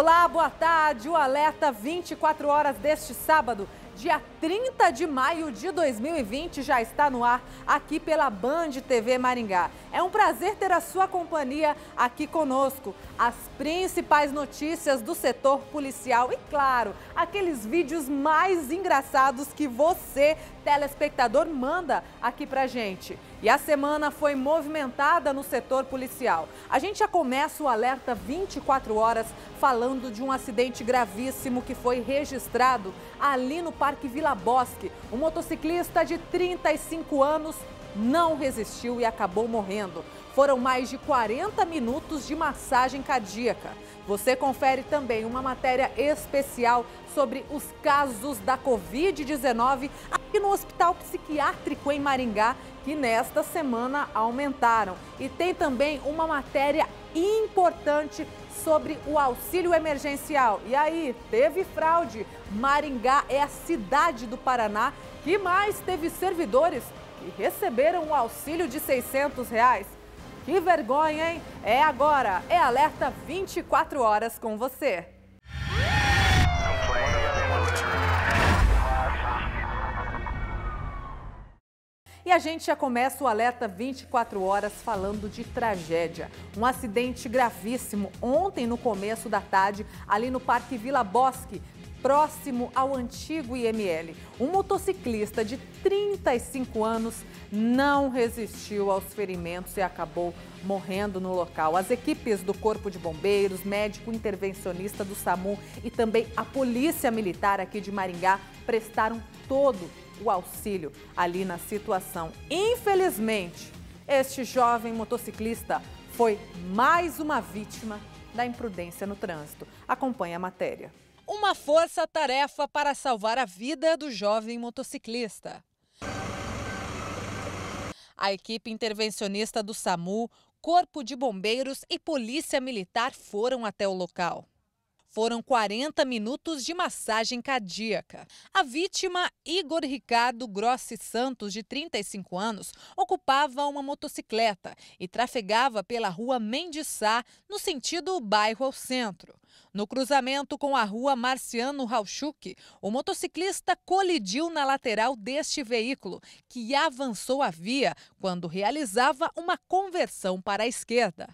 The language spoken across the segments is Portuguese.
Olá, boa tarde. O Alerta 24 horas deste sábado, dia 30 de maio de 2020, já está no ar aqui pela Band TV Maringá. É um prazer ter a sua companhia aqui conosco. As principais notícias do setor policial e, claro, aqueles vídeos mais engraçados que você, telespectador, manda aqui pra gente. E a semana foi movimentada no setor policial. A gente já começa o Alerta 24 horas falando de um acidente gravíssimo que foi registrado ali no Parque Vila Bosque. Um motociclista de 35 anos não resistiu e acabou morrendo. Foram mais de 40 minutos de massagem cardíaca. Você confere também uma matéria especial sobre os casos da Covid-19 aqui no Hospital Psiquiátrico em Maringá, que nesta semana aumentaram. E tem também uma matéria importante sobre o auxílio emergencial. E aí, teve fraude. Maringá é a cidade do Paraná que mais teve servidores que receberam o auxílio de R$600. Que vergonha, hein? É agora, é Alerta 24 horas com você. E a gente já começa o Alerta 24 horas falando de tragédia. Um acidente gravíssimo ontem no começo da tarde, ali no Parque Vila Bosque, próximo ao antigo IML. Um motociclista de 35 anos não resistiu aos ferimentos e acabou morrendo no local. As equipes do Corpo de Bombeiros, médico intervencionista do SAMU e também a Polícia Militar aqui de Maringá prestaram todo o auxílio ali na situação. Infelizmente, este jovem motociclista foi mais uma vítima da imprudência no trânsito. Acompanhe a matéria. Uma força-tarefa para salvar a vida do jovem motociclista. A equipe intervencionista do SAMU, Corpo de Bombeiros e Polícia Militar foram até o local. Foram 40 minutos de massagem cardíaca. A vítima, Igor Ricardo Grossi Santos, de 35 anos, ocupava uma motocicleta e trafegava pela rua Mendes Sá, no sentido bairro ao centro. No cruzamento com a rua Marciano Rauchuk, o motociclista colidiu na lateral deste veículo, que avançou a via quando realizava uma conversão para a esquerda.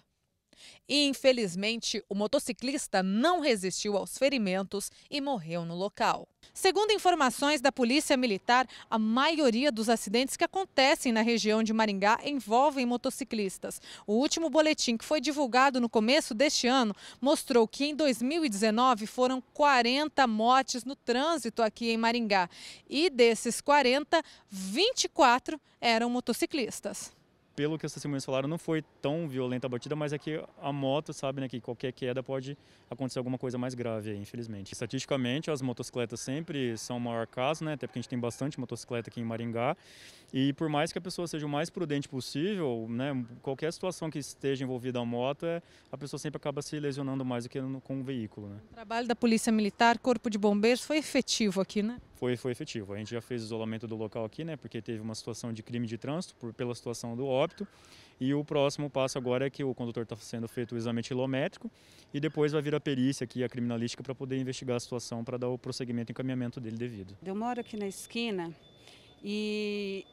Infelizmente, o motociclista não resistiu aos ferimentos e morreu no local. Segundo informações da Polícia Militar, a maioria dos acidentes que acontecem na região de Maringá envolvem motociclistas. O último boletim, que foi divulgado no começo deste ano, mostrou que em 2019 foram 40 mortes no trânsito aqui em Maringá. E desses 40, 24 eram motociclistas. Pelo que as testemunhas falaram, não foi tão violenta a batida, mas é que a moto sabe, né, que qualquer queda pode acontecer alguma coisa mais grave aí, infelizmente. Estatisticamente, as motocicletas sempre são o maior caso, né, até porque a gente tem bastante motocicleta aqui em Maringá. E por mais que a pessoa seja o mais prudente possível, né, qualquer situação que esteja envolvida a moto, a pessoa sempre acaba se lesionando mais do que com o veículo, né. O trabalho da Polícia Militar, Corpo de Bombeiros, foi efetivo aqui, né? Foi efetivo. A gente já fez isolamento do local aqui, né, porque teve uma situação de crime de trânsito pela situação do óbito. E o próximo passo agora é que o condutor está sendo feito o exame etilométrico e depois vai vir a perícia aqui, a criminalística, para poder investigar a situação, para dar o prosseguimento e encaminhamento dele devido. Eu moro aqui na esquina e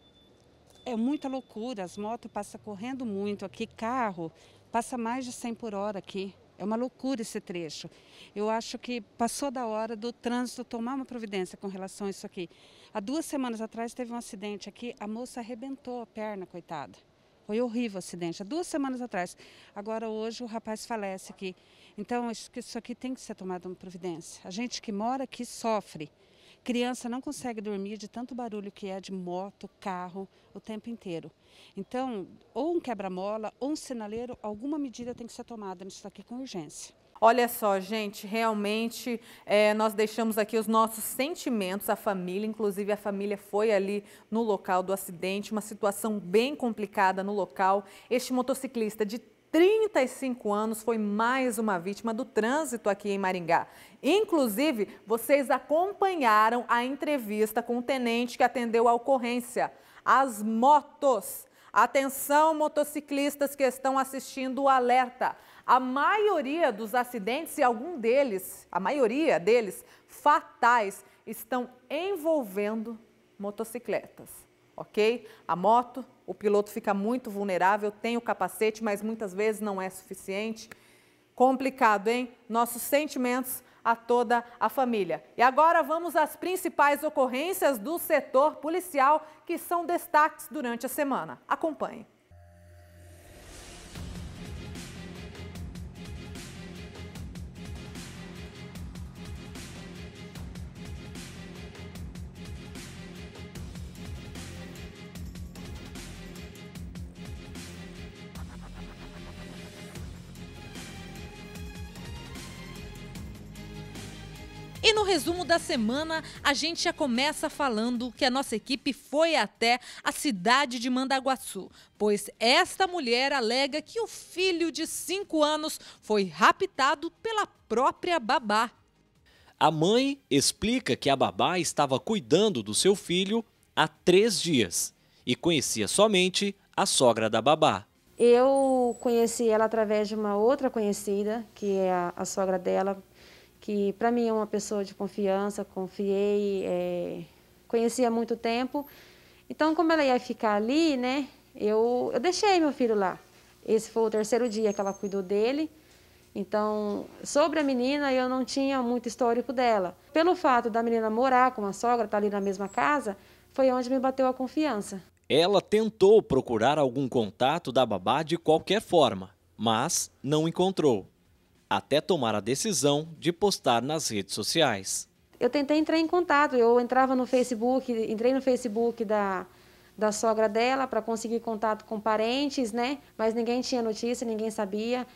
é muita loucura, as motos passam correndo muito aqui, carro passa mais de 100 por hora aqui. É uma loucura esse trecho. Eu acho que passou da hora do trânsito tomar uma providência com relação a isso aqui. Há 2 semanas atrás teve um acidente aqui, a moça arrebentou a perna, coitada. Foi horrível o acidente, há 2 semanas atrás. Agora hoje o rapaz falece aqui. Então isso aqui tem que ser tomado uma providência. A gente que mora aqui sofre. Criança não consegue dormir de tanto barulho que é de moto, carro, o tempo inteiro. Então, ou um quebra-mola, ou um sinaleiro, alguma medida tem que ser tomada nisso aqui com urgência. Olha só, gente, realmente nós deixamos aqui os nossos sentimentos, a família, inclusive a família foi ali no local do acidente, uma situação bem complicada no local. Este motociclista de 35 anos foi mais uma vítima do trânsito aqui em Maringá. Inclusive, vocês acompanharam a entrevista com o tenente que atendeu a ocorrência. As motos Atenção, motociclistas que estão assistindo o alerta. A maioria dos acidentes, e a maioria deles, fatais, estão envolvendo motocicletas, ok? A moto, o piloto fica muito vulnerável, tem o capacete, mas muitas vezes não é suficiente. Complicado, hein? Nossos sentimentos a toda a família. E agora vamos às principais ocorrências do setor policial que são destaques durante a semana. Acompanhe. E no resumo da semana, a gente já começa falando que a nossa equipe foi até a cidade de Mandaguaçu, pois esta mulher alega que o filho de 5 anos foi raptado pela própria babá. A mãe explica que a babá estava cuidando do seu filho há 3 dias e conhecia somente a sogra da babá. Eu conheci ela através de uma outra conhecida, que é a sogra dela, que para mim é uma pessoa de confiança, confiei, conheci há muito tempo. Então, como ela ia ficar ali, né, eu deixei meu filho lá. Esse foi o 3º dia que ela cuidou dele. Então, sobre a menina, eu não tinha muito histórico dela. Pelo fato da menina morar com a sogra, estar ali na mesma casa, foi onde me bateu a confiança. Ela tentou procurar algum contato da babá de qualquer forma, mas não encontrou, até tomar a decisão de postar nas redes sociais. Eu tentei entrar em contato, eu entrava no Facebook, entrei no Facebook da sogra dela para conseguir contato com parentes, né? Mas ninguém tinha notícia, ninguém sabia.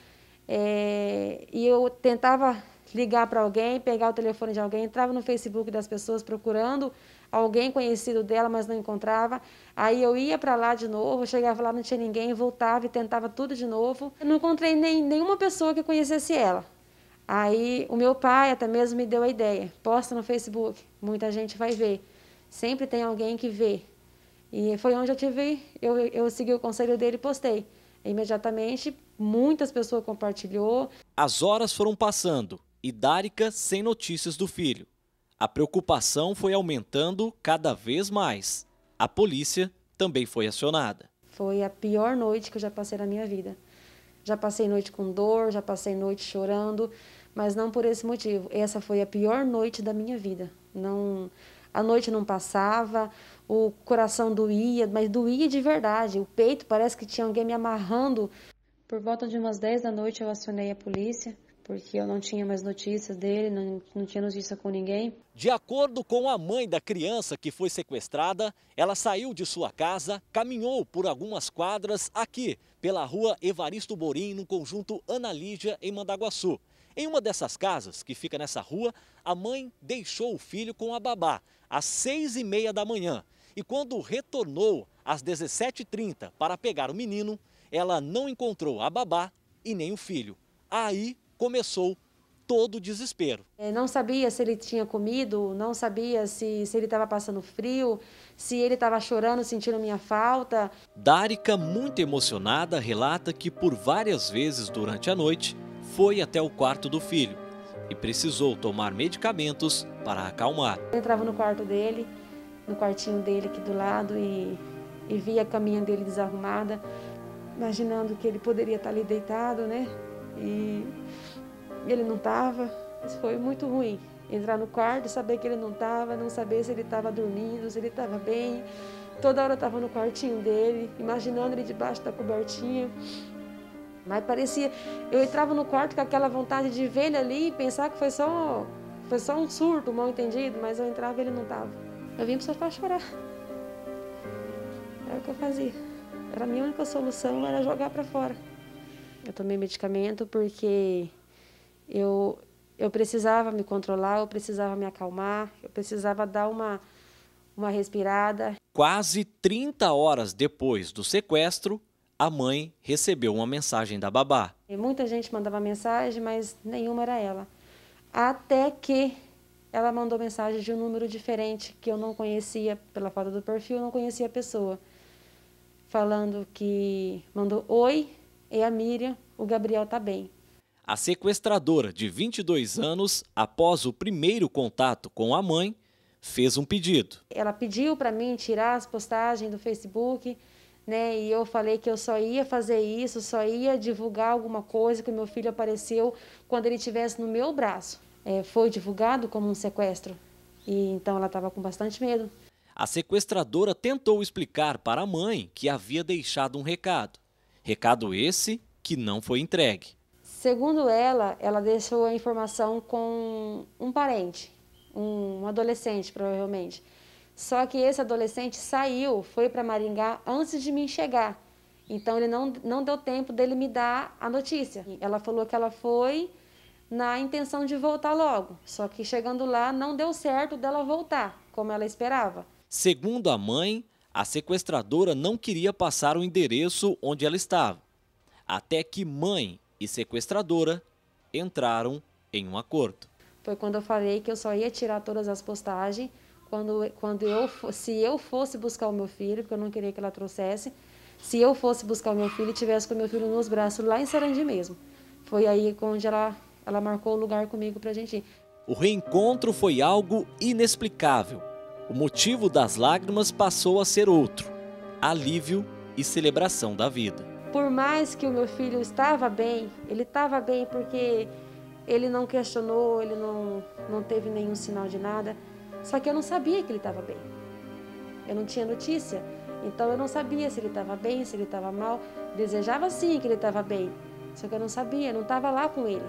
E eu tentava ligar para alguém, pegar o telefone de alguém, entrava no Facebook das pessoas procurando alguém conhecido dela, mas não encontrava. Aí eu ia para lá de novo, chegava lá, não tinha ninguém, voltava e tentava tudo de novo. Eu não encontrei nenhuma pessoa que conhecesse ela. Aí o meu pai até mesmo me deu a ideia, posta no Facebook, muita gente vai ver. Sempre tem alguém que vê. E foi onde eu segui o conselho dele e postei. Imediatamente, muitas pessoas compartilhou. As horas foram passando e Dárica sem notícias do filho. A preocupação foi aumentando cada vez mais. A polícia também foi acionada. Foi a pior noite que eu já passei na minha vida. Já passei noite com dor, já passei noite chorando, mas não por esse motivo. Essa foi a pior noite da minha vida. A noite não passava, o coração doía, mas doía de verdade. O peito parece que tinha alguém me amarrando. Por volta de umas 10 da noite eu acionei a polícia, porque eu não tinha mais notícias dele, não tinha notícia com ninguém. De acordo com a mãe da criança que foi sequestrada, ela saiu de sua casa, caminhou por algumas quadras aqui, pela rua Evaristo Borim, no conjunto Ana Lídia, em Mandaguaçu. Em uma dessas casas, que fica nessa rua, a mãe deixou o filho com a babá às 6h30 da manhã. E quando retornou às 17h30 para pegar o menino, ela não encontrou a babá e nem o filho. Aí começou todo o desespero. Não sabia se ele tinha comido, não sabia se ele estava passando frio, se ele estava chorando, sentindo minha falta. Dárica, muito emocionada, relata que por várias vezes durante a noite foi até o quarto do filho e precisou tomar medicamentos para acalmar. Eu entrava no quarto dele, no quartinho dele aqui do lado e via a caminha dele desarrumada, imaginando que ele poderia estar ali deitado, né? E ele não estava. Isso foi muito ruim. Entrar no quarto e saber que ele não estava, não saber se ele estava dormindo, se ele estava bem. Toda hora eu estava no quartinho dele, imaginando ele debaixo da cobertinha. Mas parecia... Eu entrava no quarto com aquela vontade de ver ele ali e pensar que foi só um surto, mal entendido, mas eu entrava e ele não estava. Eu vim para o sofá chorar. Era o que eu fazia. Era a minha única solução, era jogar para fora. Eu tomei medicamento porque eu precisava me controlar, eu precisava me acalmar, eu precisava dar uma respirada. Quase 30 horas depois do sequestro, a mãe recebeu uma mensagem da babá. E muita gente mandava mensagem, mas nenhuma era ela. Até que ela mandou mensagem de um número diferente, que eu não conhecia pela foto do perfil, eu não conhecia a pessoa. falando que mandou oi, é a Miriam, o Gabriel tá bem. A sequestradora de 22 anos, após o primeiro contato com a mãe, fez um pedido. Ela pediu para mim tirar as postagens do Facebook, né? E eu falei que eu só ia fazer isso, só ia divulgar alguma coisa que o meu filho apareceu quando ele estivesse no meu braço. Foi divulgado como um sequestro e então ela estava com bastante medo. A sequestradora tentou explicar para a mãe que havia deixado um recado. Recado esse que não foi entregue. Segundo ela deixou a informação com um parente, um adolescente provavelmente. Só que esse adolescente saiu, foi para Maringá antes de mim chegar. Então ele não deu tempo dele me dar a notícia. Ela falou que ela foi na intenção de voltar logo. Só que chegando lá não deu certo dela voltar, como ela esperava. Segundo a mãe, a sequestradora não queria passar o endereço onde ela estava. Até que mãe e sequestradora entraram em um acordo. Foi quando eu falei que eu só ia tirar todas as postagens se eu fosse buscar o meu filho, porque eu não queria que ela trouxesse, se eu fosse buscar o meu filho e tivesse com o meu filho nos braços, lá em Sarandi mesmo. Foi aí onde ela marcou o lugar comigo pra gente ir. O reencontro foi algo inexplicável. O motivo das lágrimas passou a ser outro: alívio e celebração da vida. Por mais que o meu filho estava bem, ele estava bem porque ele não questionou, ele não teve nenhum sinal de nada. Só que eu não sabia que ele estava bem. Eu não tinha notícia. Então eu não sabia se ele estava bem, se ele estava mal. Desejava sim que ele estava bem. Só que eu não sabia, não estava lá com ele.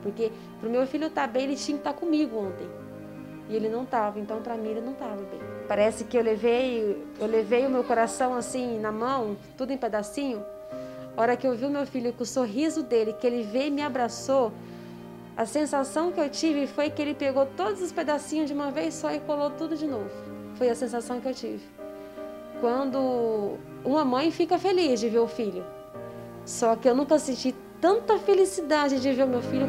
Porque para o meu filho estar bem, ele tinha que estar comigo ontem. E ele não estava, então para mim ele não estava bem. Parece que eu levei o meu coração assim na mão, tudo em pedacinho. A hora que eu vi o meu filho com o sorriso dele, que ele veio e me abraçou, a sensação que eu tive foi que ele pegou todos os pedacinhos de uma vez só e colou tudo de novo. Foi a sensação que eu tive. Quando uma mãe fica feliz de ver o filho. Só que eu nunca senti tanta felicidade de ver o meu filho.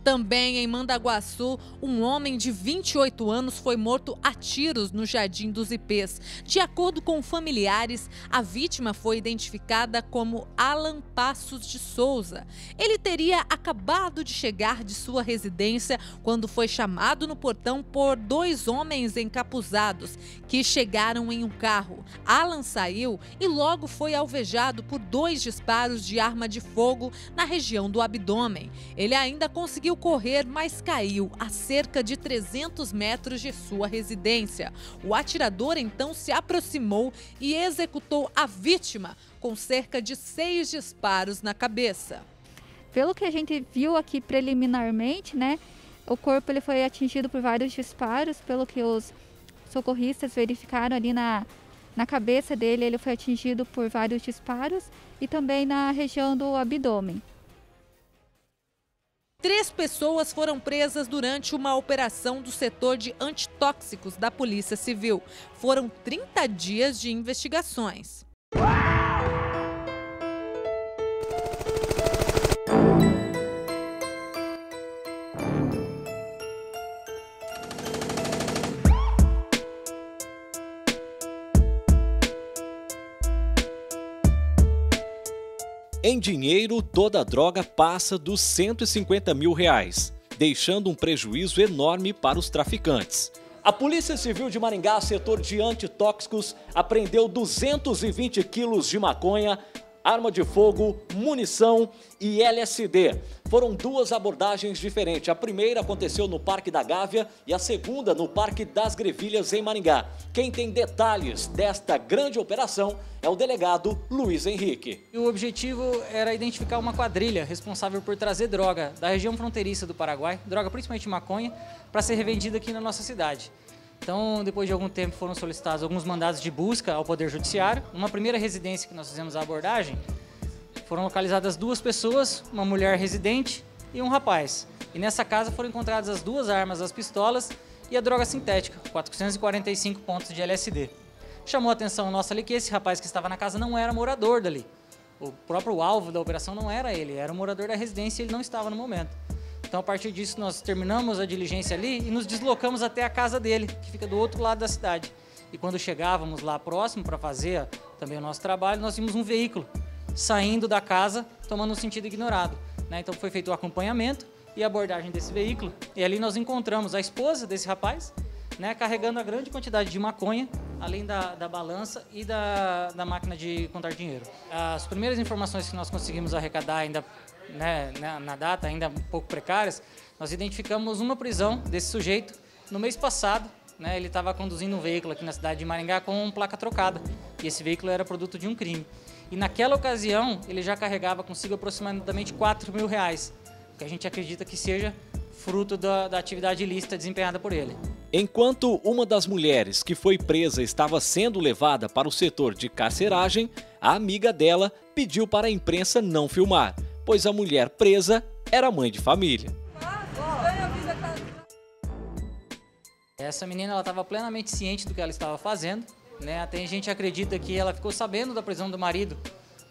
Também em Mandaguaçu, um homem de 28 anos foi morto a tiros no Jardim dos Ipês. De acordo com familiares, a vítima foi identificada como Alan Passos de Souza. Ele teria acabado de chegar de sua residência quando foi chamado no portão por 2 homens encapuzados que chegaram em um carro. Alan saiu e logo foi alvejado por 2 disparos de arma de fogo na região do abdômen. Ele ainda conseguiu correr, mas caiu a cerca de 300 metros de sua residência. O atirador então se aproximou e executou a vítima com cerca de 6 disparos na cabeça. Pelo que a gente viu aqui preliminarmente, né, o corpo ele foi atingido por vários disparos, pelo que os socorristas verificaram ali na cabeça dele, ele foi atingido por vários disparos e também na região do abdômen. 3 pessoas foram presas durante uma operação do setor de antitóxicos da Polícia Civil. Foram 30 dias de investigações. Em dinheiro, toda a droga passa dos R$150 mil, deixando um prejuízo enorme para os traficantes. A Polícia Civil de Maringá, setor de antitóxicos, apreendeu 220 quilos de maconha, arma de fogo, munição e LSD. Foram 2 abordagens diferentes. A primeira aconteceu no Parque da Gávea e a segunda no Parque das Grevilhas, em Maringá. Quem tem detalhes desta grande operação é o delegado Luiz Henrique. O objetivo era identificar uma quadrilha responsável por trazer droga da região fronteiriça do Paraguai, droga principalmente maconha, para ser revendida aqui na nossa cidade. Então, depois de algum tempo, foram solicitados alguns mandados de busca ao Poder Judiciário. Numa primeira residência que nós fizemos a abordagem, foram localizadas 2 pessoas, uma mulher residente e um rapaz. E nessa casa foram encontradas as 2 armas, as pistolas e a droga sintética, 445 pontos de LSD. Chamou a atenção nossa ali que esse rapaz que estava na casa não era morador dali. O próprio alvo da operação não era ele, era o morador da residência e ele não estava no momento. Então, a partir disso, nós terminamos a diligência ali e nos deslocamos até a casa dele, que fica do outro lado da cidade. E quando chegávamos lá próximo para fazer também o nosso trabalho, nós vimos um veículo saindo da casa, tomando um sentido ignorado, né? Então, foi feito o acompanhamento e a abordagem desse veículo. E ali nós encontramos a esposa desse rapaz, né, carregando a grande quantidade de maconha, além da balança e da máquina de contar dinheiro. As primeiras informações que nós conseguimos arrecadar ainda, né, na data, ainda um pouco precárias, nós identificamos uma prisão desse sujeito no mês passado, né? Ele estava conduzindo um veículo aqui na cidade de Maringá com placa trocada, e esse veículo era produto de um crime. E naquela ocasião, ele já carregava consigo aproximadamente R$4.000, que a gente acredita que seja fruto da atividade ilícita desempenhada por ele. Enquanto uma das mulheres que foi presa estava sendo levada para o setor de carceragem, a amiga dela pediu para a imprensa não filmar, pois a mulher presa era mãe de família. Essa menina ela estava plenamente ciente do que ela estava fazendo, né? Até a gente acredita que ela ficou sabendo da prisão do marido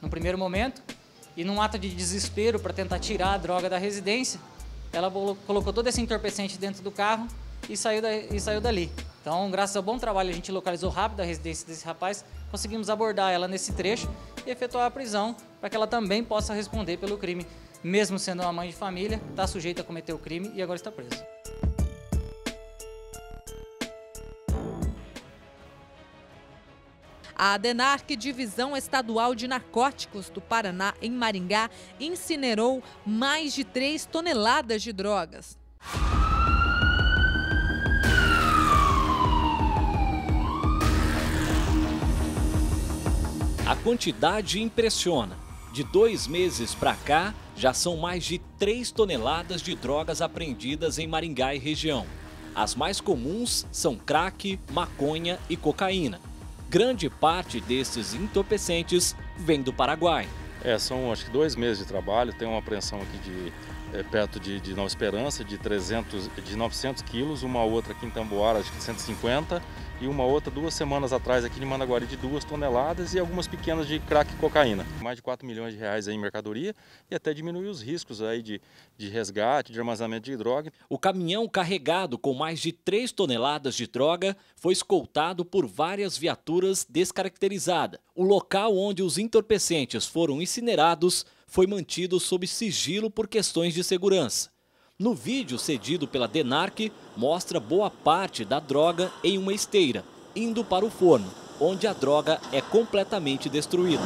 no primeiro momento e num ato de desespero para tentar tirar a droga da residência, ela colocou todo esse entorpecente dentro do carro e saiu dali. Então, graças ao bom trabalho, a gente localizou rápido a residência desse rapaz, conseguimos abordar ela nesse trecho e efetuar a prisão para que ela também possa responder pelo crime. Mesmo sendo uma mãe de família, está sujeita a cometer o crime e agora está presa. A DENARC, Divisão Estadual de Narcóticos do Paraná, em Maringá, incinerou mais de 3 toneladas de drogas. A quantidade impressiona. De 2 meses para cá, já são mais de 3 toneladas de drogas apreendidas em Maringá e região. As mais comuns são crack, maconha e cocaína. Grande parte desses entorpecentes vem do Paraguai. São acho que 2 meses de trabalho, tem uma apreensão aqui perto de Nova Esperança de 900 quilos, uma outra aqui em Tamboara acho que de 150 e uma outra 2 semanas atrás aqui em Mandaguari de 2 toneladas e algumas pequenas de crack e cocaína. Mais de R$4 milhões aí em mercadoria e até diminuir os riscos aí de resgate, de armazenamento de droga. O caminhão carregado com mais de 3 toneladas de droga foi escoltado por várias viaturas descaracterizadas. O local onde os entorpecentes foram incinerados foi mantido sob sigilo por questões de segurança. No vídeo cedido pela DENARC, mostra boa parte da droga em uma esteira, indo para o forno, onde a droga é completamente destruída.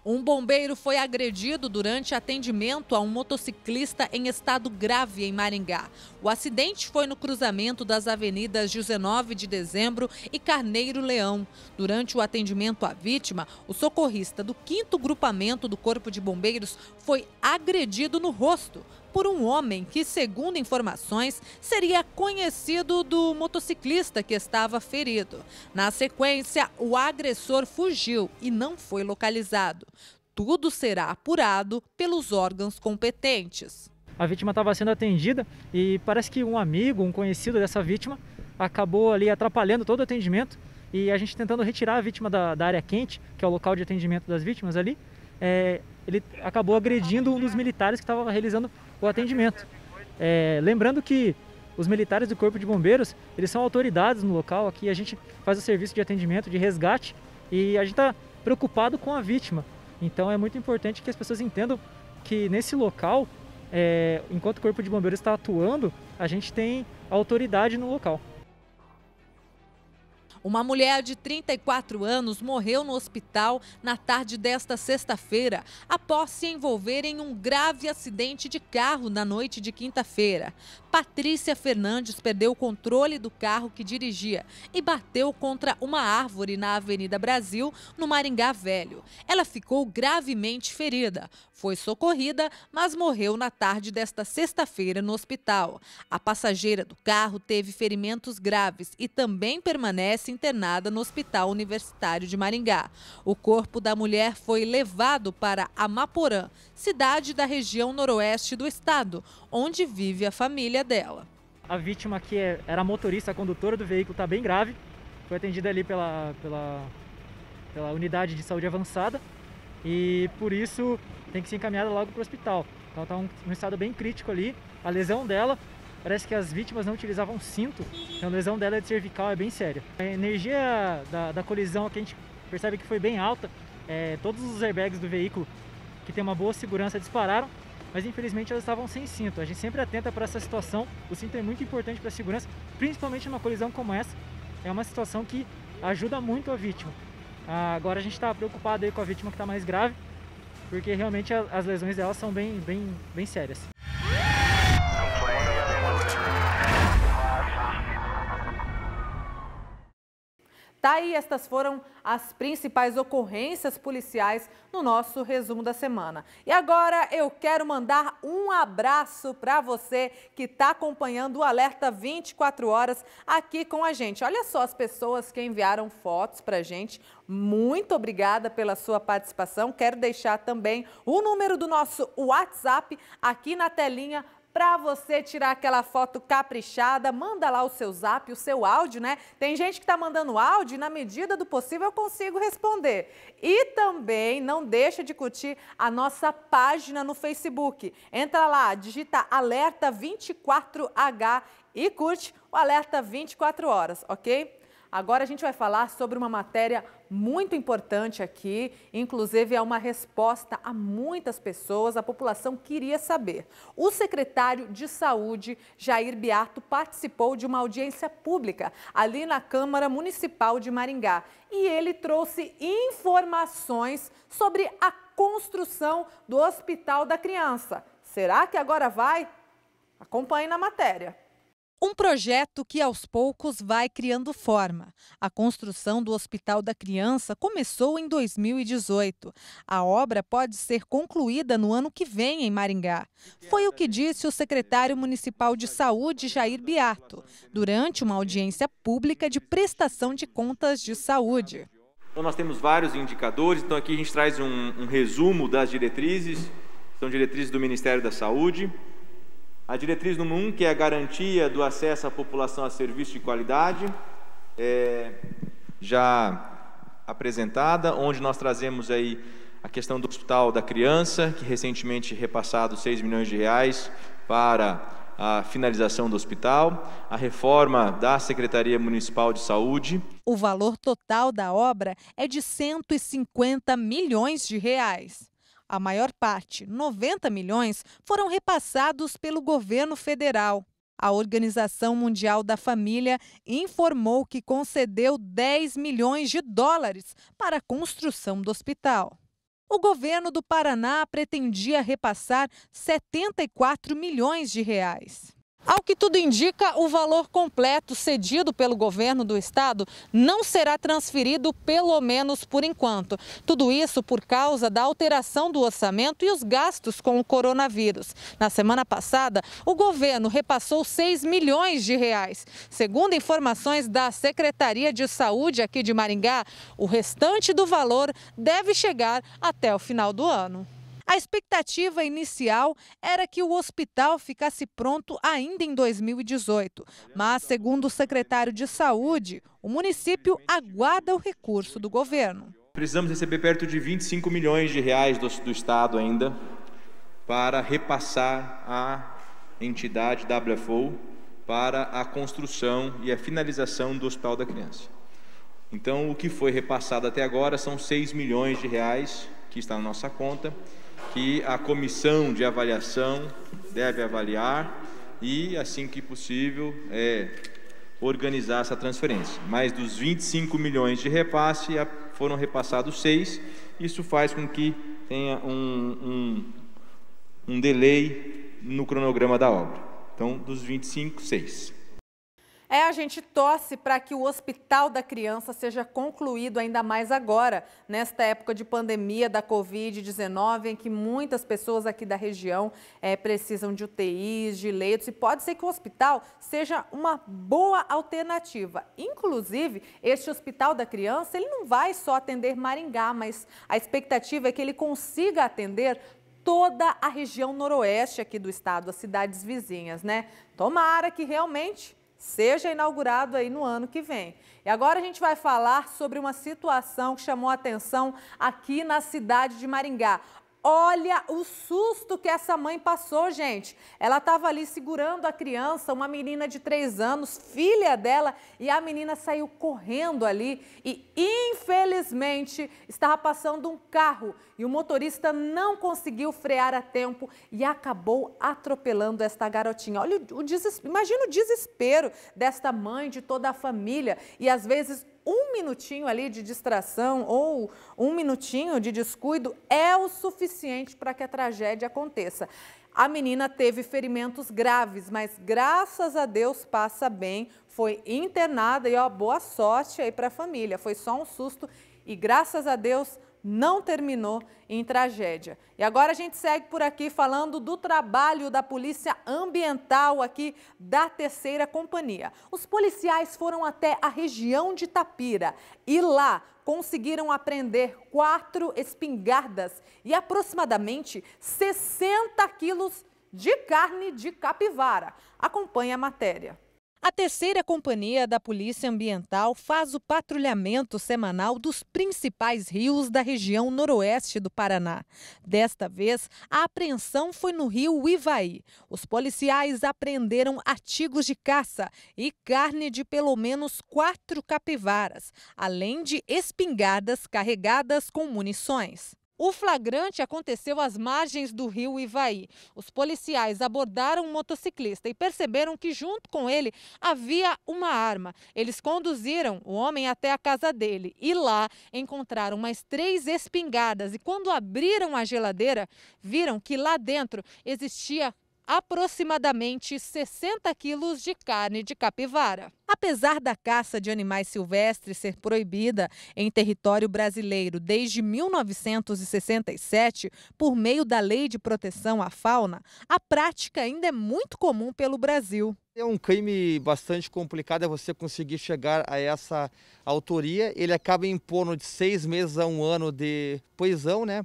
Um bombeiro foi agredido durante atendimento a um motociclista em estado grave em Maringá. O acidente foi no cruzamento das avenidas 19 de Dezembro e Carneiro Leão. Durante o atendimento à vítima, o socorrista do 5º Grupamento do Corpo de Bombeiros foi agredido no rosto por um homem que, segundo informações, seria conhecido do motociclista que estava ferido. Na sequência, o agressor fugiu e não foi localizado. Tudo será apurado pelos órgãos competentes. A vítima estava sendo atendida e parece que um amigo, um conhecido dessa vítima, acabou ali atrapalhando todo o atendimento e a gente tentando retirar a vítima da área quente, que é o local de atendimento das vítimas ali, ele acabou agredindo um dos militares que estava realizando o atendimento. Lembrando que os militares do Corpo de Bombeiros, eles são autoridades no local, aqui a gente faz o serviço de atendimento, de resgate e a gente está preocupado com a vítima. Então é muito importante que as pessoas entendam que nesse local, enquanto o Corpo de Bombeiros está atuando, a gente tem autoridade no local. Uma mulher de 34 anos morreu no hospital na tarde desta sexta-feira, após se envolver em um grave acidente de carro na noite de quinta-feira. Patrícia Fernandes perdeu o controle do carro que dirigia e bateu contra uma árvore na Avenida Brasil, no Maringá Velho. Ela ficou gravemente ferida. Foi socorrida, mas morreu na tarde desta sexta-feira no hospital. A passageira do carro teve ferimentos graves e também permanece internada no Hospital Universitário de Maringá. O corpo da mulher foi levado para Amaporã, cidade da região noroeste do estado, onde vive a família dela. A vítima, que era a motorista, a condutora do veículo, está bem grave. foi atendida ali pela unidade de saúde avançada e por isso tem que ser encaminhada logo para o hospital. Então está num estado bem crítico ali. A lesão dela, parece que as vítimas não utilizavam cinto, então a lesão dela de cervical é bem séria. A energia da colisão aqui a gente percebe que foi bem alta, todos os airbags do veículo, que tem uma boa segurança, dispararam, mas infelizmente elas estavam sem cinto. A gente sempre atenta para essa situação, o cinto é muito importante para a segurança, principalmente numa colisão como essa, é uma situação que ajuda muito a vítima. Agora a gente está preocupado aí com a vítima que está mais grave, porque realmente as lesões dela são bem sérias. Tá aí, estas foram as principais ocorrências policiais no nosso resumo da semana. E agora eu quero mandar um abraço para você que está acompanhando o Alerta 24 Horas aqui com a gente. Olha só as pessoas que enviaram fotos para a gente. Muito obrigada pela sua participação. Quero deixar também o número do nosso WhatsApp aqui na telinha para você tirar aquela foto caprichada. Manda lá o seu zap, o seu áudio, né? Tem gente que está mandando áudio e na medida do possível eu consigo responder. E também não deixa de curtir a nossa página no Facebook. Entra lá, digita Alerta 24H e curte o Alerta 24 Horas, ok? Agora a gente vai falar sobre uma matéria muito importante aqui, inclusive é uma resposta a muitas pessoas, a população queria saber. O secretário de Saúde, Jair Beato, participou de uma audiência pública ali na Câmara Municipal de Maringá e ele trouxe informações sobre a construção do Hospital da Criança. Será que agora vai? Acompanhe na matéria. Um projeto que aos poucos vai criando forma. A construção do Hospital da Criança começou em 2018. A obra pode ser concluída no ano que vem em Maringá. Foi o que disse o secretário municipal de Saúde, Jair Beato, durante uma audiência pública de prestação de contas de saúde. Então nós temos vários indicadores, então aqui a gente traz um resumo das diretrizes, são diretrizes do Ministério da Saúde. A diretriz número 1, que é a garantia do acesso à população a serviços de qualidade, já apresentada, onde nós trazemos aí a questão do Hospital da Criança, que recentemente repassado 6 milhões de reais para a finalização do hospital, a reforma da Secretaria Municipal de Saúde. O valor total da obra é de 150 milhões de reais. A maior parte, 90 milhões, foram repassados pelo governo federal. A Organização Mundial da Família informou que concedeu 10 milhões de dólares para a construção do hospital. O governo do Paraná pretendia repassar 74 milhões de reais. Ao que tudo indica, o valor completo cedido pelo governo do estado não será transferido, pelo menos por enquanto. Tudo isso por causa da alteração do orçamento e os gastos com o coronavírus. Na semana passada, o governo repassou 6 milhões de reais. Segundo informações da Secretaria de Saúde aqui de Maringá, o restante do valor deve chegar até o final do ano. A expectativa inicial era que o hospital ficasse pronto ainda em 2018, mas, segundo o secretário de Saúde, o município aguarda o recurso do governo. Precisamos receber perto de 25 milhões de reais do Estado ainda para repassar à entidade WFO para a construção e a finalização do Hospital da Criança. Então, o que foi repassado até agora são 6 milhões de reais que está na nossa conta, que a comissão de avaliação deve avaliar e, assim que possível, organizar essa transferência. Mais dos 25 milhões de repasse, foram repassados 6. Isso faz com que tenha um delay no cronograma da obra. Então, dos 25, 6. A gente torce para que o Hospital da Criança seja concluído ainda mais agora, nesta época de pandemia da Covid-19, em que muitas pessoas aqui da região precisam de UTIs, de leitos, e pode ser que o hospital seja uma boa alternativa. Inclusive, este Hospital da Criança, ele não vai só atender Maringá, mas a expectativa é que ele consiga atender toda a região noroeste aqui do estado, as cidades vizinhas, né? Tomara que realmente seja inaugurado aí no ano que vem. E agora a gente vai falar sobre uma situação que chamou a atenção aqui na cidade de Maringá. Olha o susto que essa mãe passou, gente. Ela estava ali segurando a criança, uma menina de 3 anos, filha dela, e a menina saiu correndo ali e, infelizmente, estava passando um carro e o motorista não conseguiu frear a tempo e acabou atropelando esta garotinha. Olha o desespero, imagina o desespero desta mãe, de toda a família, e às vezes um minutinho ali de distração ou um minutinho de descuido é o suficiente para que a tragédia aconteça. A menina teve ferimentos graves, mas graças a Deus passa bem, foi internada e ó, boa sorte aí para a família. Foi só um susto e graças a Deus não terminou em tragédia. E agora a gente segue por aqui falando do trabalho da Polícia Ambiental aqui da 3ª Companhia. Os policiais foram até a região de Tapira e lá conseguiram apreender 4 espingardas e aproximadamente 60 quilos de carne de capivara. Acompanhe a matéria. A 3ª Companhia da Polícia Ambiental faz o patrulhamento semanal dos principais rios da região noroeste do Paraná. Desta vez, a apreensão foi no rio Ivaí. Os policiais apreenderam artigos de caça e carne de pelo menos 4 capivaras, além de espingardas carregadas com munições. O flagrante aconteceu às margens do rio Ivaí. Os policiais abordaram um motociclista e perceberam que junto com ele havia uma arma. Eles conduziram o homem até a casa dele e lá encontraram mais 3 espingardas. E quando abriram a geladeira, viram que lá dentro existia aproximadamente 60 quilos de carne de capivara. Apesar da caça de animais silvestres ser proibida em território brasileiro desde 1967, por meio da Lei de Proteção à Fauna, a prática ainda é muito comum pelo Brasil. É um crime bastante complicado você conseguir chegar a essa autoria. Ele acaba impondo de 6 meses a 1 ano de prisão, né?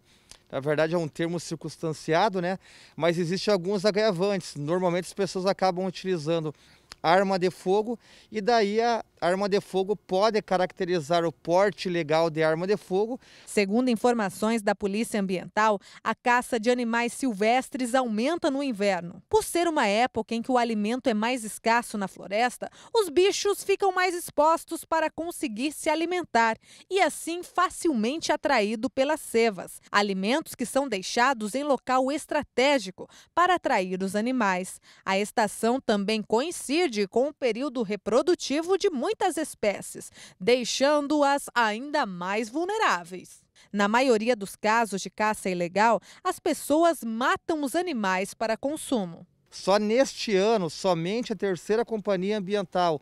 Na verdade é um termo circunstanciado, né? Mas existem alguns agravantes. Normalmente as pessoas acabam utilizando arma de fogo e daí a arma de fogo pode caracterizar o porte legal de arma de fogo. Segundo informações da Polícia Ambiental, a caça de animais silvestres aumenta no inverno. Por ser uma época em que o alimento é mais escasso na floresta, os bichos ficam mais expostos para conseguir se alimentar e assim facilmente atraído pelas cevas, alimentos que são deixados em local estratégico para atrair os animais. A estação também coincide com o período reprodutivo de muitas espécies, deixando-as ainda mais vulneráveis. Na maioria dos casos de caça ilegal, as pessoas matam os animais para consumo. Só neste ano, somente a 3ª Companhia Ambiental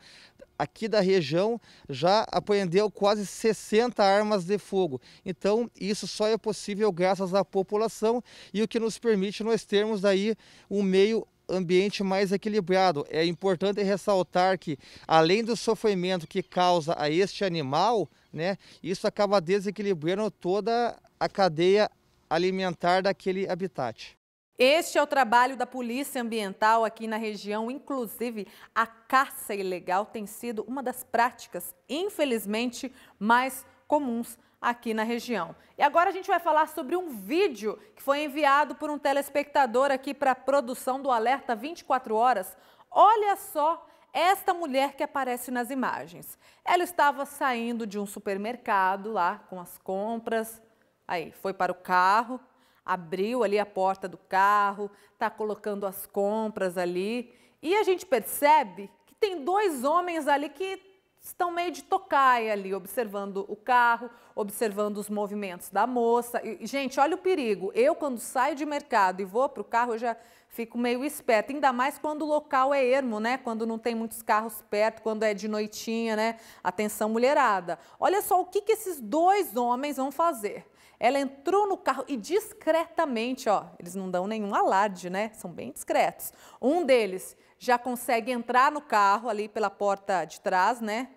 aqui da região já apreendeu quase 60 armas de fogo. Então, isso só é possível graças à população e o que nos permite nós termos daí um meio ambiente mais equilibrado. É importante ressaltar que, além do sofrimento que causa a este animal, né, isso acaba desequilibrando toda a cadeia alimentar daquele habitat. Este é o trabalho da Polícia Ambiental aqui na região. Inclusive, a caça ilegal tem sido uma das práticas, infelizmente, mais comuns aqui na região. E agora a gente vai falar sobre um vídeo que foi enviado por um telespectador aqui para a produção do Alerta 24 Horas. Olha só esta mulher que aparece nas imagens. Ela estava saindo de um supermercado lá com as compras, aí foi para o carro, abriu ali a porta do carro, está colocando as compras ali e a gente percebe que tem 2 homens ali que estão meio de tocaia ali, observando o carro, observando os movimentos da moça. E, gente, olha o perigo. Eu, quando saio de mercado e vou para o carro, eu já fico meio esperta. Ainda mais quando o local é ermo, né? Quando não tem muitos carros perto, quando é de noitinha, né? Atenção, mulherada. Olha só o que esses 2 homens vão fazer. Ela entrou no carro e discretamente, ó, eles não dão nenhum alarde, né? São bem discretos. Um deles já consegue entrar no carro ali pela porta de trás, né?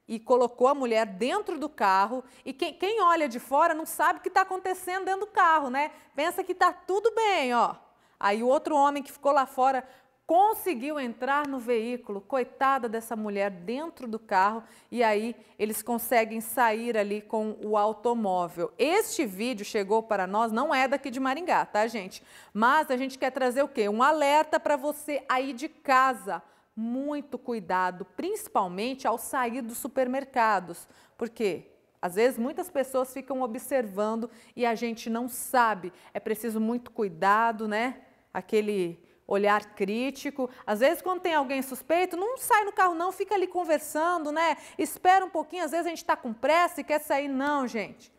E colocou a mulher dentro do carro. E quem olha de fora não sabe o que está acontecendo dentro do carro, né? Pensa que está tudo bem, ó. Aí o outro homem que ficou lá fora conseguiu entrar no veículo, coitada dessa mulher, dentro do carro, e aí eles conseguem sair ali com o automóvel. Este vídeo chegou para nós, não é daqui de Maringá, tá, gente? Mas a gente quer trazer o quê? Um alerta para você aí de casa. Muito cuidado, principalmente ao sair dos supermercados, porque às vezes muitas pessoas ficam observando e a gente não sabe. É preciso muito cuidado, né? Aquele olhar crítico. Às vezes, quando tem alguém suspeito, não sai no carro não, fica ali conversando, né? Espera um pouquinho, às vezes a gente está com pressa e quer sair. Não, gente.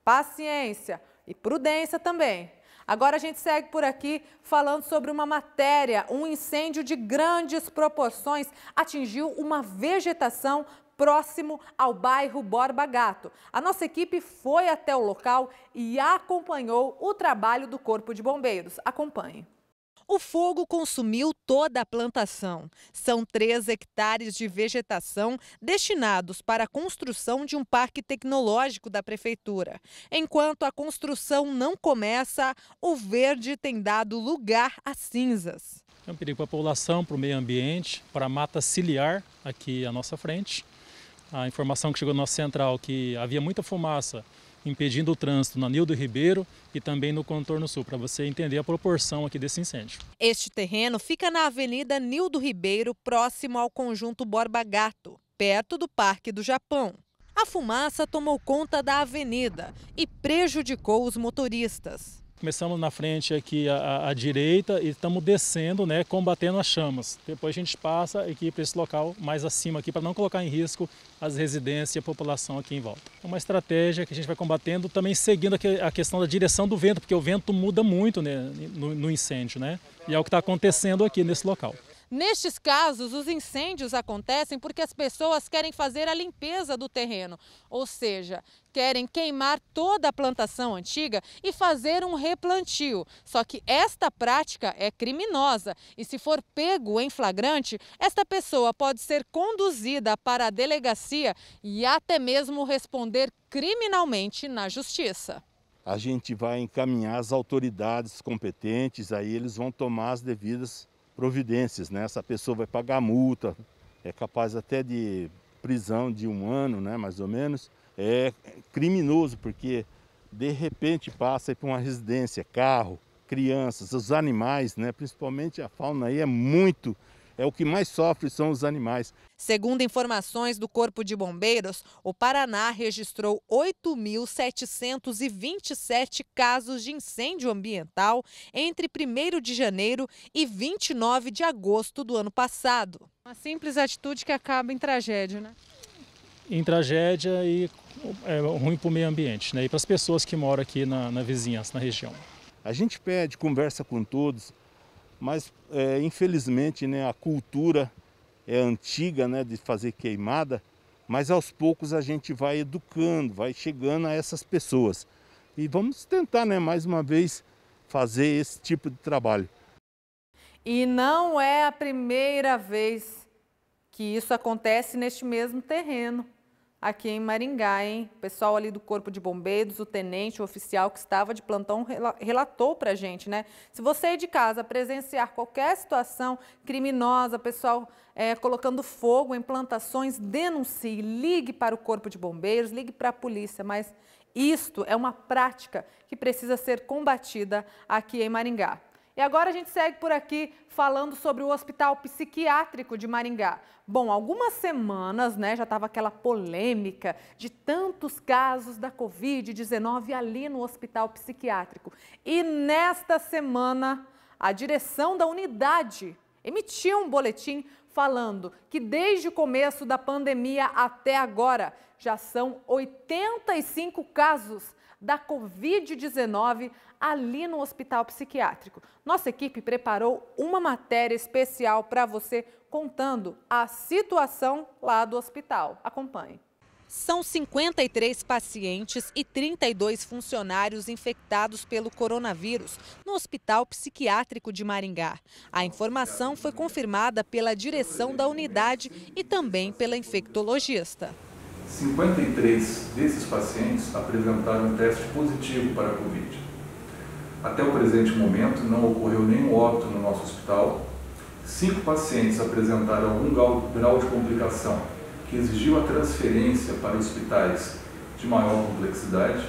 Paciência e prudência também. Agora a gente segue por aqui falando sobre uma matéria. Um incêndio de grandes proporções atingiu uma vegetação próximo ao bairro Borba Gato. A nossa equipe foi até o local e acompanhou o trabalho do Corpo de Bombeiros. Acompanhe. O fogo consumiu toda a plantação. São 3 hectares de vegetação destinados para a construção de um parque tecnológico da prefeitura. Enquanto a construção não começa, o verde tem dado lugar a cinzas. É um perigo para a população, para o meio ambiente, para a mata ciliar aqui à nossa frente. A informação que chegou na nossa central que havia muita fumaça impedindo o trânsito na Nildo Ribeiro e também no contorno sul, para você entender a proporção aqui desse incêndio. Este terreno fica na Avenida Nildo Ribeiro, próximo ao conjunto Borba Gato, perto do Parque do Japão. A fumaça tomou conta da avenida e prejudicou os motoristas. Começamos na frente aqui à direita e estamos descendo, né, combatendo as chamas. Depois a gente passa aqui para esse local mais acima aqui para não colocar em risco as residências e a população aqui em volta. É uma estratégia que a gente vai combatendo, também seguindo a questão da direção do vento, porque o vento muda muito, né, no incêndio, né? E é o que está acontecendo aqui nesse local. Nestes casos, os incêndios acontecem porque as pessoas querem fazer a limpeza do terreno, ou seja, querem queimar toda a plantação antiga e fazer um replantio. Só que esta prática é criminosa e, se for pego em flagrante, esta pessoa pode ser conduzida para a delegacia e até mesmo responder criminalmente na justiça. A gente vai encaminhar as autoridades competentes, aí eles vão tomar as devidas providências, né? Essa pessoa vai pagar multa, é capaz até de prisão de 1 ano, né, mais ou menos. É criminoso porque de repente passa por uma residência, carro, crianças, os animais, né, principalmente a fauna aí é o que mais sofre são os animais. Segundo informações do Corpo de Bombeiros, o Paraná registrou 8.727 casos de incêndio ambiental entre 1º de janeiro e 29 de agosto do ano passado. Uma simples atitude que acaba em tragédia, né? Em tragédia e é ruim para o meio ambiente, né? E para as pessoas que moram aqui na vizinhança, na região. A gente pede, conversa com todos, mas infelizmente, né, a cultura é antiga, né, de fazer queimada, mas aos poucos a gente vai educando, vai chegando a essas pessoas. E vamos tentar, né, mais uma vez fazer esse tipo de trabalho. E não é a primeira vez que isso acontece neste mesmo terreno, aqui em Maringá, hein? O pessoal ali do Corpo de Bombeiros, o tenente, o oficial que estava de plantão relatou pra gente, né? Se você ir de casa presenciar qualquer situação criminosa, pessoal colocando fogo em plantações, denuncie, ligue para o Corpo de Bombeiros, ligue para a polícia, mas isto é uma prática que precisa ser combatida aqui em Maringá. E agora a gente segue por aqui falando sobre o Hospital Psiquiátrico de Maringá. Bom, algumas semanas, né, já estava aquela polêmica de tantos casos da Covid-19 ali no Hospital Psiquiátrico. E nesta semana, a direção da unidade emitiu um boletim falando que desde o começo da pandemia até agora já são 85 casos da Covid-19 ali no Hospital Psiquiátrico. Nossa equipe preparou uma matéria especial para você contando a situação lá do hospital. Acompanhe. São 53 pacientes e 32 funcionários infectados pelo coronavírus no Hospital Psiquiátrico de Maringá. A informação foi confirmada pela direção da unidade e também pela infectologista. 53 desses pacientes apresentaram um teste positivo para a Covid. Até o presente momento, não ocorreu nenhum óbito no nosso hospital 5 pacientes apresentaram algum grau de complicação que exigiu a transferência para hospitais de maior complexidade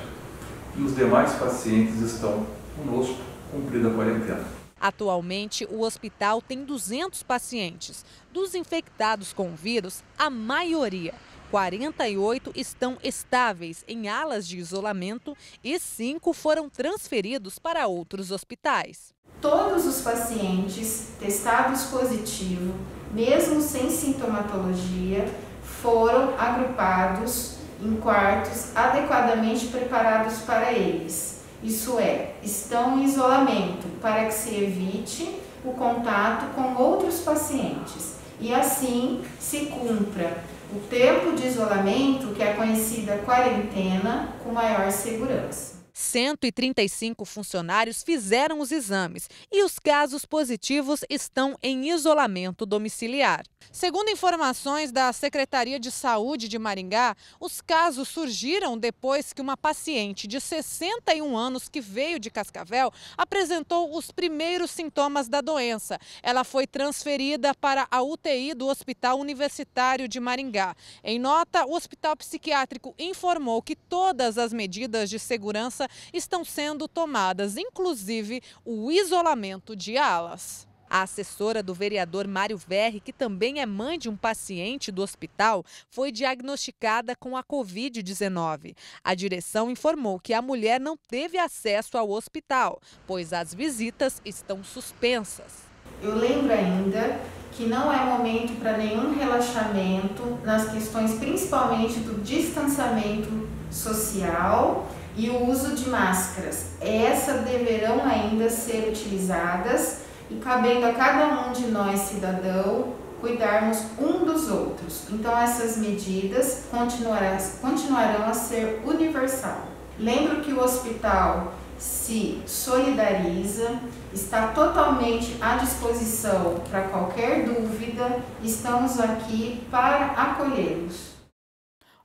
e os demais pacientes estão conosco, cumprida a quarentena. Atualmente, o hospital tem 200 pacientes. Dos infectados com o vírus, a maioria, 48, estão estáveis em alas de isolamento e 5 foram transferidos para outros hospitais. Todos os pacientes testados positivo, mesmo sem sintomatologia, foram agrupados em quartos adequadamente preparados para eles. Isso é, estão em isolamento para que se evite o contato com outros pacientes e assim se cumpra o tempo de isolamento, que é conhecida quarentena, com maior segurança. 135 funcionários fizeram os exames e os casos positivos estão em isolamento domiciliar. Segundo informações da Secretaria de Saúde de Maringá, os casos surgiram depois que uma paciente de 61 anos que veio de Cascavel apresentou os primeiros sintomas da doença. Ela foi transferida para a UTI do Hospital Universitário de Maringá. Em nota, o Hospital Psiquiátrico informou que todas as medidas de segurança estão sendo tomadas, inclusive o isolamento de alas. A assessora do vereador Mário Verri, que também é mãe de um paciente do hospital, foi diagnosticada com a Covid-19. A direção informou que a mulher não teve acesso ao hospital, pois as visitas estão suspensas. Eu lembro ainda que não é momento para nenhum relaxamento nas questões principalmente do distanciamento social e o uso de máscaras. Essas deverão ainda ser utilizadas e cabendo a cada um de nós, cidadão, cuidarmos um dos outros. Então essas medidas continuarão a ser universal. Lembro que o hospital se solidariza, está totalmente à disposição para qualquer dúvida, estamos aqui para acolhê-los.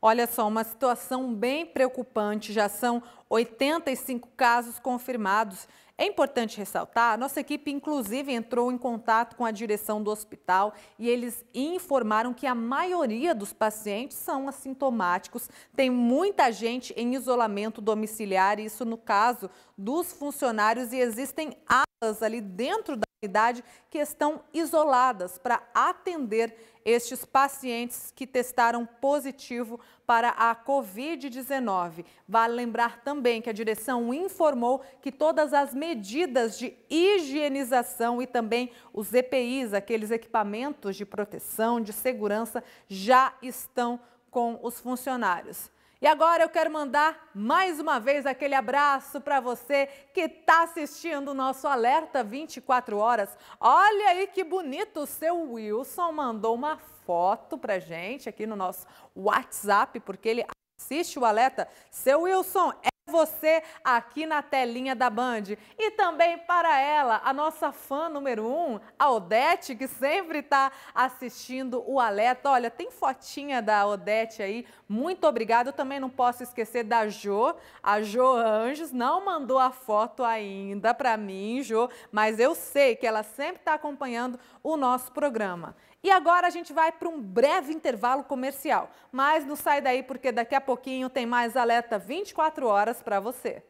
Olha só, uma situação bem preocupante, já são 85 casos confirmados. É importante ressaltar, a nossa equipe inclusive entrou em contato com a direção do hospital e eles informaram que a maioria dos pacientes são assintomáticos. Tem muita gente em isolamento domiciliar, isso no caso dos funcionários, e existem alas ali dentro da unidade que estão isoladas para atender estes pacientes que testaram positivo para a Covid-19. Vale lembrar também que a direção informou que todas as medidas de higienização e também os EPIs, aqueles equipamentos de proteção, de segurança, já estão com os funcionários. E agora eu quero mandar mais uma vez aquele abraço para você que está assistindo o nosso Alerta 24 Horas. Olha aí que bonito, o seu Wilson mandou uma foto para gente aqui no nosso WhatsApp, porque ele assiste o Alerta. Seu Wilson, é você aqui na telinha da Band. E também para ela, a nossa fã número 1, a Odete, que sempre está assistindo o Alerta. Olha, tem fotinha da Odete aí, muito obrigada. Eu também não posso esquecer da Jo, a Jo Anjos, não mandou a foto ainda para mim, Jo, mas eu sei que ela sempre está acompanhando o nosso programa. E agora a gente vai para um breve intervalo comercial, mas não sai daí porque daqui a pouquinho tem mais Alerta 24 Horas para você.